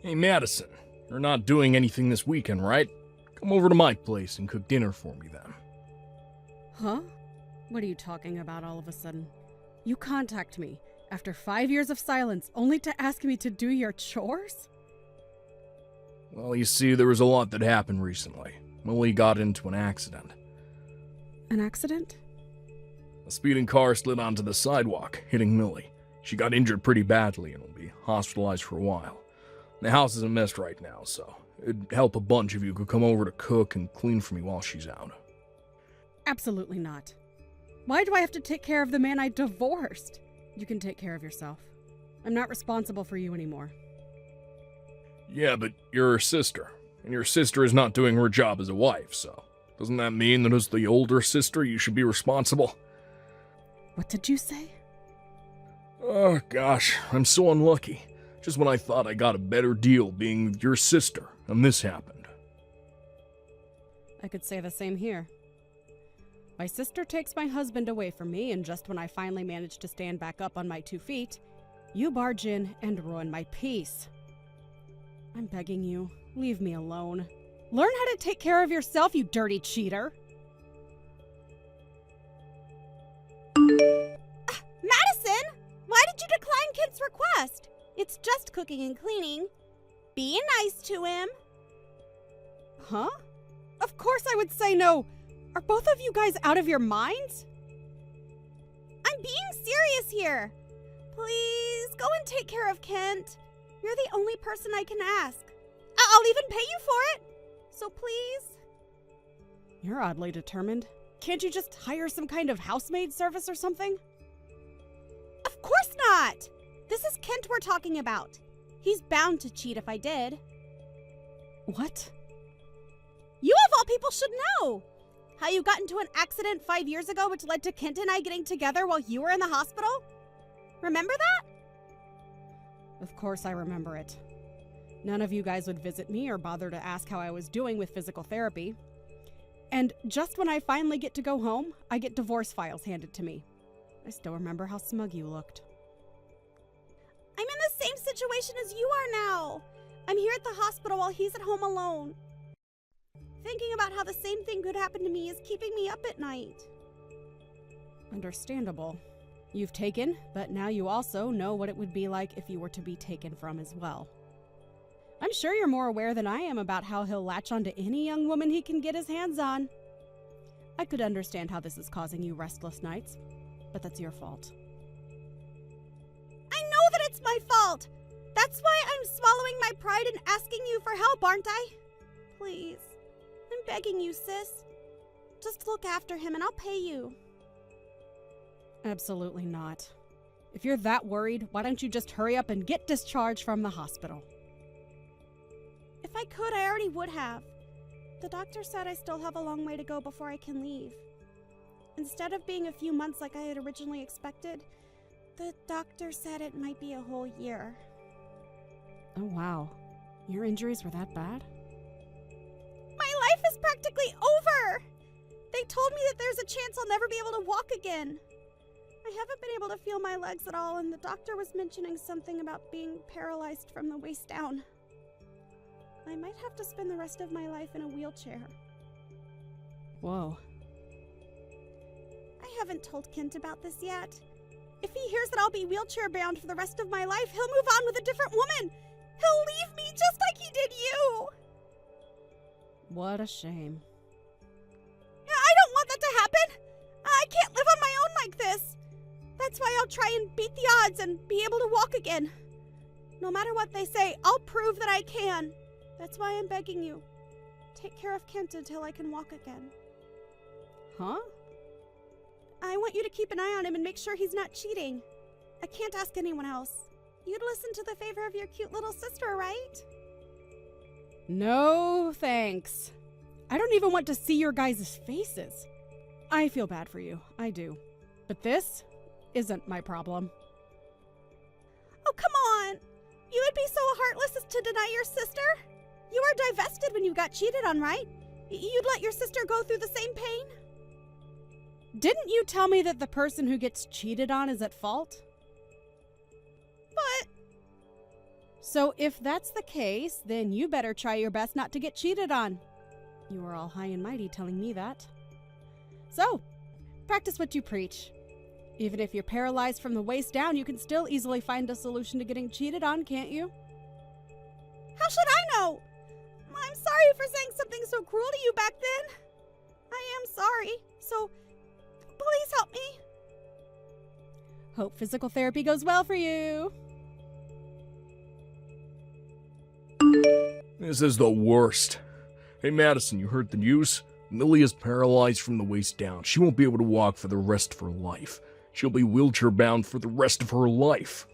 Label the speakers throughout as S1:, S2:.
S1: Hey, Madison, you're not doing anything this weekend, right? Come over to my place and cook dinner for me then.
S2: Huh? What are you talking about all of a sudden? You contact me after 5 years of silence only to ask me to do your chores?
S1: Well, you see, there was a lot that happened recently. Millie got into an accident.
S2: An accident?
S1: A speeding car slid onto the sidewalk, hitting Millie. She got injured pretty badly and will be hospitalized for a while. The house is a mess right now, so it'd help a bunch if you could come over to cook and clean for me while she's out.
S2: Absolutely not. Why do I have to take care of the man I divorced? You can take care of yourself. I'm not responsible for you anymore.
S1: Yeah, but you're her sister, and your sister is not doing her job as a wife, so doesn't that mean that as the older sister you should be responsible?
S2: What did you say?
S1: Oh gosh, I'm so unlucky. Just when I thought I got a better deal being with your sister, and this happened.
S2: I could say the same here. My sister takes my husband away from me, and just when I finally manage to stand back up on my 2 feet, you barge in and ruin my peace. I'm begging you, leave me alone. Learn how to take care of yourself, you dirty cheater.
S3: Madison! Why did you decline Kent's request? It's just cooking and cleaning. Be nice to him.
S2: Huh? Of course I would say no. Are both of you guys out of your minds?
S3: I'm being serious here. Please, go and take care of Kent. You're the only person I can ask. I'll even pay you for it. So please.
S2: You're oddly determined. Can't you just hire some kind of housemaid service or something?
S3: Of course not. This is Kent we're talking about. He's bound to cheat if I did.
S2: What?
S3: You of all people should know. How you got into an accident 5 years ago which led to Kent and I getting together while you were in the hospital? Remember that?
S2: Of course I remember it. None of you guys would visit me or bother to ask how I was doing with physical therapy. And just when I finally get to go home, I get divorce files handed to me. I still remember how smug you looked.
S3: I'm in the same situation as you are now. I'm here at the hospital while he's at home alone. Thinking about how the same thing could happen to me is keeping me up at night.
S2: Understandable. You've taken, but now you also know what it would be like if you were to be taken from as well. I'm sure you're more aware than I am about how he'll latch onto any young woman he can get his hands on. I could understand how this is causing you restless nights, but that's your fault.
S3: I know that it's my fault. That's why I'm swallowing my pride and asking you for help, aren't I? Please. I'm begging you, sis. Just look after him and I'll pay you.
S2: Absolutely not. If you're that worried, why don't you just hurry up and get discharged from the hospital?
S3: If I could, I already would have. The doctor said I still have a long way to go before I can leave. Instead of being a few months like I had originally expected, the doctor said it might be a whole year.
S2: Oh wow. Your injuries were that bad?
S3: My life is practically over! They told me that there's a chance I'll never be able to walk again. I haven't been able to feel my legs at all, and the doctor was mentioning something about being paralyzed from the waist down. I might have to spend the rest of my life in a wheelchair.
S2: Whoa.
S3: I haven't told Kent about this yet. If he hears that I'll be wheelchair bound for the rest of my life, he'll move on with a different woman. He'll leave me just like he did you.
S2: What a shame.
S3: I don't want that to happen. I can't live on my own like this. That's why I'll try and beat the odds and be able to walk again. No matter what they say, I'll prove that I can. That's why I'm begging you. Take care of Kent until I can walk again.
S2: Huh?
S3: I want you to keep an eye on him and make sure he's not cheating. I can't ask anyone else. You'd listen to the favor of your cute little sister, right?
S2: No, thanks. I don't even want to see your guys' faces. I feel bad for you. I do. But this isn't my problem.
S3: Oh, come on. You would be so heartless as to deny your sister? You were divested when you got cheated on, right? You'd let your sister go through the same pain?
S2: Didn't you tell me that the person who gets cheated on is at fault?
S3: But
S2: So if that's the case, then you better try your best not to get cheated on. You are all high and mighty telling me that. So, practice what you preach. Even if you're paralyzed from the waist down, you can still easily find a solution to getting cheated on, can't you?
S3: How should I know? I'm sorry for saying something so cruel to you back then. I am sorry, so please help me.
S2: Hope physical therapy goes well for you.
S1: This is the worst. Hey, Madison, you heard the news? Millie is paralyzed from the waist down. She won't be able to walk for the rest of her life. She'll be wheelchair-bound for the rest of her life.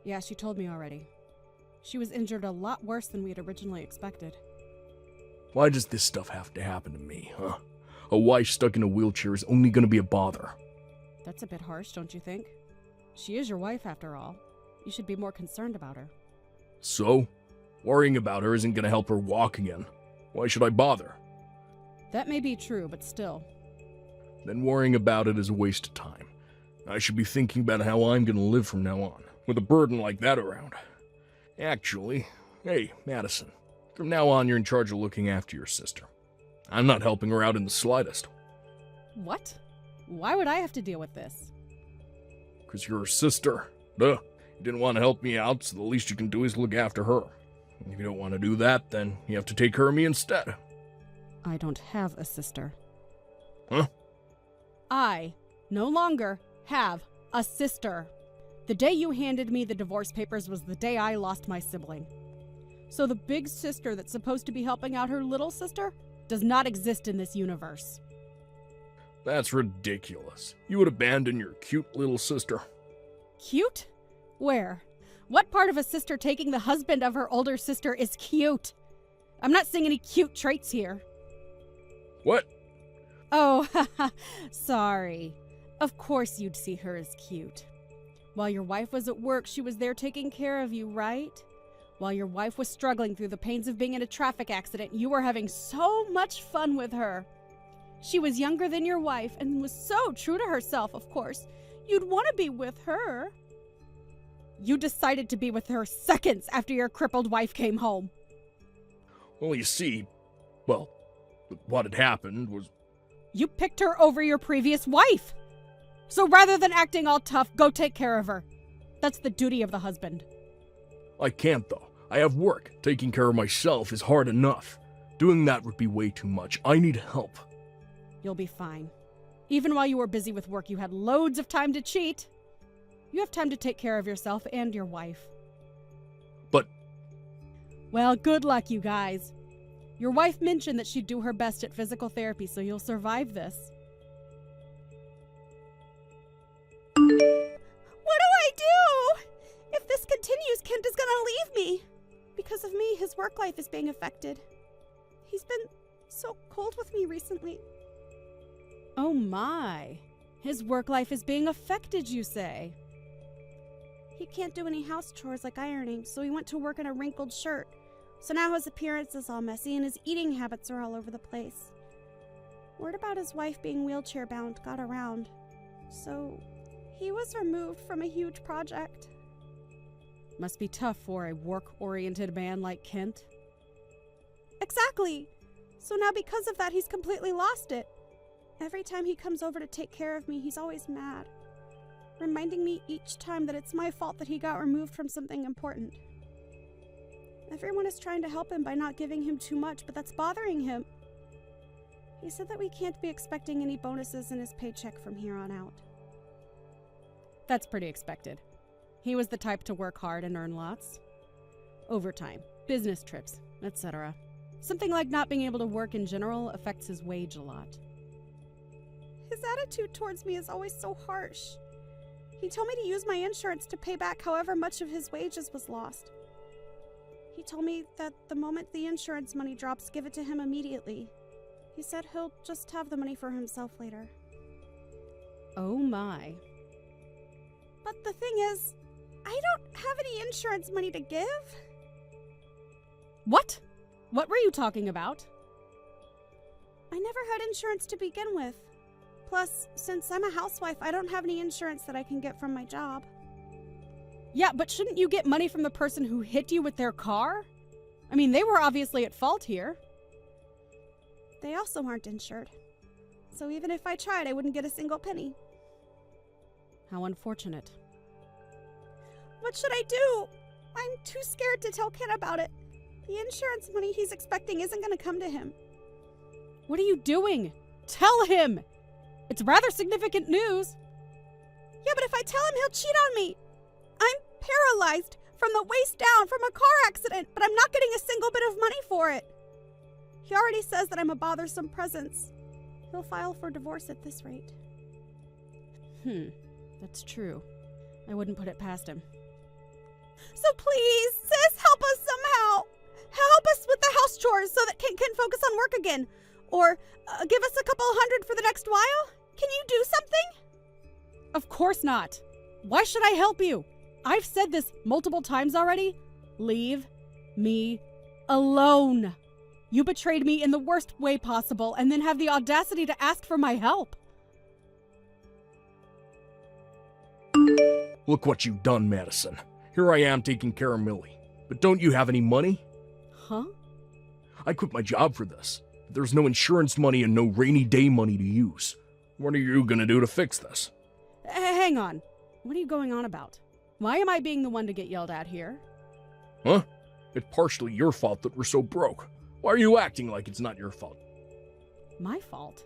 S2: Yeah, she told me already. She was injured a lot worse than we had originally expected.
S1: Why does this stuff have to happen to me, huh? A wife stuck in a wheelchair is only going to be a bother.
S2: That's a bit harsh, don't you think? She is your wife, after all. You should be more concerned about her.
S1: So? Worrying about her isn't going to help her walk again. Why should I bother?
S2: That may be true, but still.
S1: Then worrying about it is a waste of time. I should be thinking about how I'm going to live from now on, with a burden like that around. Actually, hey, Madison, from now on you're in charge of looking after your sister. I'm not helping her out in the slightest.
S2: What? Why would I have to deal with this?
S1: 'Cause you're her sister. Duh. You didn't want to help me out, so the least you can do is look after her. If you don't want to do that, then you have to take care of me instead.
S2: I don't have a sister.
S1: Huh?
S2: I no longer have a sister. The day you handed me the divorce papers was the day I lost my sibling. So the big sister that's supposed to be helping out her little sister does not exist in this universe.
S1: That's ridiculous. You would abandon your cute little sister.
S2: Cute? Where? What part of a sister taking the husband of her older sister is cute? I'm not seeing any cute traits here.
S1: What?
S2: Oh, sorry. Of course you'd see her as cute. While your wife was at work, she was there taking care of you, right? While your wife was struggling through the pains of being in a traffic accident, you were having so much fun with her. She was younger than your wife and was so true to herself, of course. You'd want to be with her. You decided to be with her seconds after your crippled wife came home.
S1: Well, you see, what had happened was...
S2: You picked her over your previous wife. So rather than acting all tough, go take care of her. That's the duty of the husband.
S1: I can't, though. I have work. Taking care of myself is hard enough. Doing that would be way too much. I need help.
S2: You'll be fine. Even while you were busy with work, you had loads of time to cheat. You have time to take care of yourself and your wife.
S1: But...
S2: Well, good luck, you guys. Your wife mentioned that she'd do her best at physical therapy, so you'll survive this.
S3: What do I do? If this continues, Kent is gonna leave me. Because of me, his work life is being affected. He's been so cold with me recently.
S2: Oh my. His work life is being affected, you say?
S3: He can't do any house chores like ironing, so he went to work in a wrinkled shirt. So now his appearance is all messy and his eating habits are all over the place. Word about his wife being wheelchair-bound got around, so he was removed from a huge project.
S2: Must be tough for a work-oriented man like Kent.
S3: Exactly! So now because of that, he's completely lost it. Every time he comes over to take care of me, he's always mad, reminding me each time that it's my fault that he got removed from something important. Everyone is trying to help him by not giving him too much, but that's bothering him. He said that we can't be expecting any bonuses in his paycheck from here on out.
S2: That's pretty expected. He was the type to work hard and earn lots. Overtime, business trips, etc. Something like not being able to work in general affects his wage a lot.
S3: His attitude towards me is always so harsh. He told me to use my insurance to pay back however much of his wages was lost. He told me that the moment the insurance money drops, give it to him immediately. He said he'll just have the money for himself later.
S2: Oh my.
S3: But the thing is, I don't have any insurance money to give.
S2: What? What were you talking about?
S3: I never had insurance to begin with. Plus, since I'm a housewife, I don't have any insurance that I can get from my job.
S2: Yeah, but shouldn't you get money from the person who hit you with their car? I mean, they were obviously at fault here.
S3: They also aren't insured. So even if I tried, I wouldn't get a single penny.
S2: How unfortunate.
S3: What should I do? I'm too scared to tell Ken about it. The insurance money he's expecting isn't going to come to him.
S2: What are you doing? Tell him! It's rather significant news.
S3: Yeah, but if I tell him, he'll cheat on me. I'm paralyzed from the waist down from a car accident, but I'm not getting a single bit of money for it. He already says that I'm a bothersome presence. He'll file for divorce at this rate.
S2: That's true. I wouldn't put it past him.
S3: So please, sis, help us somehow. Help us with the house chores so that Ken can focus on work again. Or give us a couple $100 for the next while. Can you do something?
S2: Of course not. Why should I help you? I've said this multiple times already. Leave me alone. You betrayed me in the worst way possible and then have the audacity to ask for my help.
S1: Look what you've done, Madison. Here I am taking care of Millie. But don't you have any money?
S2: Huh?
S1: I quit my job for this. There's no insurance money and no rainy day money to use. What are you gonna do to fix this?
S2: Hang on. What are you going on about? Why am I being the one to get yelled at here?
S1: Huh? It's partially your fault that we're so broke. Why are you acting like it's not your fault?
S2: My fault?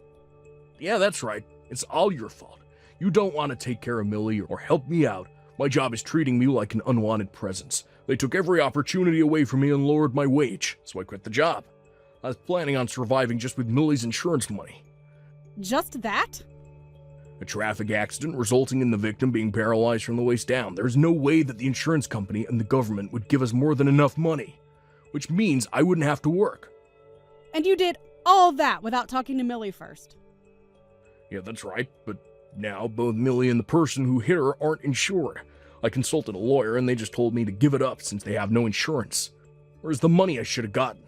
S1: Yeah, that's right. It's all your fault. You don't want to take care of Millie or help me out. My job is treating me like an unwanted presence. They took every opportunity away from me and lowered my wage, so I quit the job. I was planning on surviving just with Millie's insurance money.
S2: Just that?
S1: A traffic accident resulting in the victim being paralyzed from the waist down. There's no way that the insurance company and the government would give us more than enough money, which means I wouldn't have to work.
S2: And you did all that without talking to Millie first?
S1: Yeah, that's right, but now both Millie and the person who hit her aren't insured. I consulted a lawyer and they just told me to give it up since they have no insurance. Where's the money I should have gotten?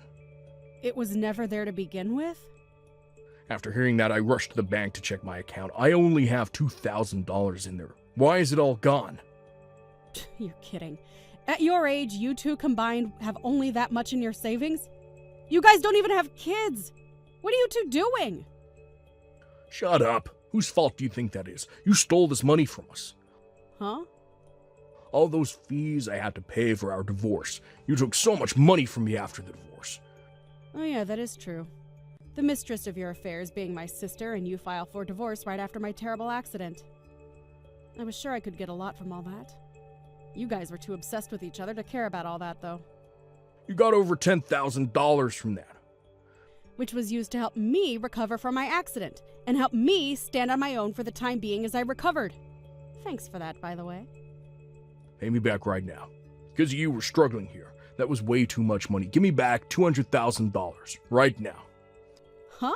S2: It was never there to begin with?
S1: After hearing that, I rushed to the bank to check my account. I only have $2,000 in there. Why is it all gone?
S2: You're kidding. At your age, you two combined have only that much in your savings? You guys don't even have kids! What are you two doing?
S1: Shut up. Whose fault do you think that is? You stole this money from us.
S2: Huh?
S1: All those fees I had to pay for our divorce. You took so much money from me after the divorce.
S2: Oh yeah, that is true. The mistress of your affairs being my sister and you file for divorce right after my terrible accident. I was sure I could get a lot from all that. You guys were too obsessed with each other to care about all that, though.
S1: You got over $10,000 from that.
S2: Which was used to help me recover from my accident, and help me stand on my own for the time being as I recovered. Thanks for that, by the way.
S1: Pay me back right now. Because you were struggling here. That was way too much money. Give me back $200,000 right now.
S2: Huh?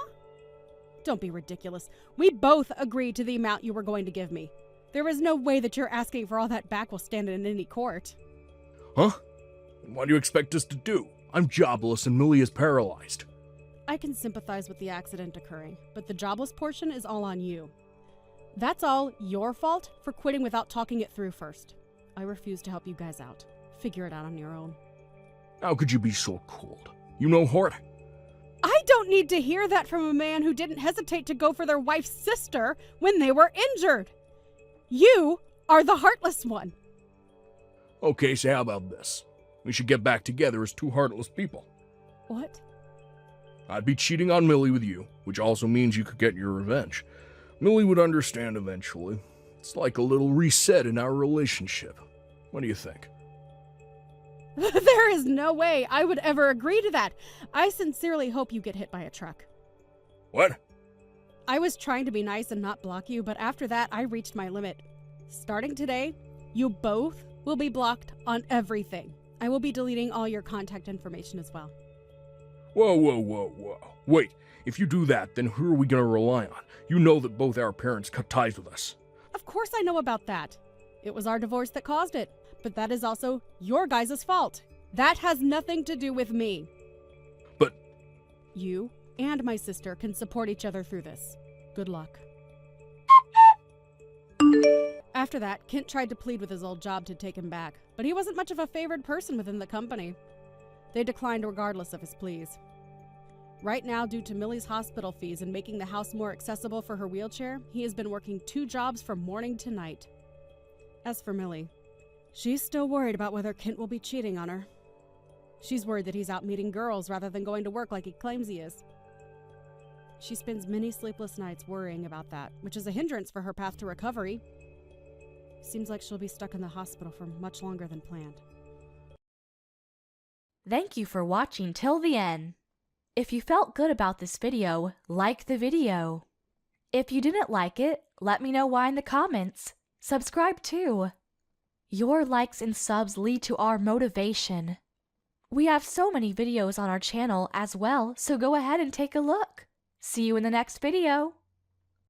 S2: Don't be ridiculous. We both agreed to the amount you were going to give me. There is no way that you're asking for all that back will stand in any court.
S1: Huh? And what do you expect us to do? I'm jobless and Millie is paralyzed.
S2: I can sympathize with the accident occurring, but the jobless portion is all on you. That's all your fault for quitting without talking it through first. I refuse to help you guys out. Figure it out on your own.
S1: How could you be so cold? You know heart?
S2: I don't need to hear that from a man who didn't hesitate to go for their wife's sister when they were injured. You are the heartless one.
S1: Okay, so how about this? We should get back together as two heartless people.
S2: What?
S1: I'd be cheating on Millie with you, which also means you could get your revenge. Millie would understand eventually. It's like a little reset in our relationship. What do you think?
S2: There is no way I would ever agree to that. I sincerely hope you get hit by a truck.
S1: What?
S2: I was trying to be nice and not block you, but after that, I reached my limit. Starting today, you both will be blocked on everything. I will be deleting all your contact information as well.
S1: Whoa. Wait, if you do that, then who are we going to rely on? You know that both our parents cut ties with us.
S2: Of course I know about that. It was our divorce that caused it, but that is also your guys' fault. That has nothing to do with me.
S1: But
S2: you and my sister can support each other through this. Good luck. After that, Kent tried to plead with his old job to take him back, but he wasn't much of a favored person within the company. They declined regardless of his pleas. Right now, due to Millie's hospital fees and making the house more accessible for her wheelchair, he has been working 2 jobs from morning to night. As for Millie, she's still worried about whether Kent will be cheating on her. She's worried that he's out meeting girls rather than going to work like he claims he is. She spends many sleepless nights worrying about that, which is a hindrance for her path to recovery. Seems like she'll be stuck in the hospital for much longer than planned.
S4: Thank you for watching till the end. If you felt good about this video, like the video. If you didn't like it, let me know why in the comments. Subscribe too. Your likes and subs lead to our motivation. We have so many videos on our channel as well, so go ahead and take a look. See you in the next video.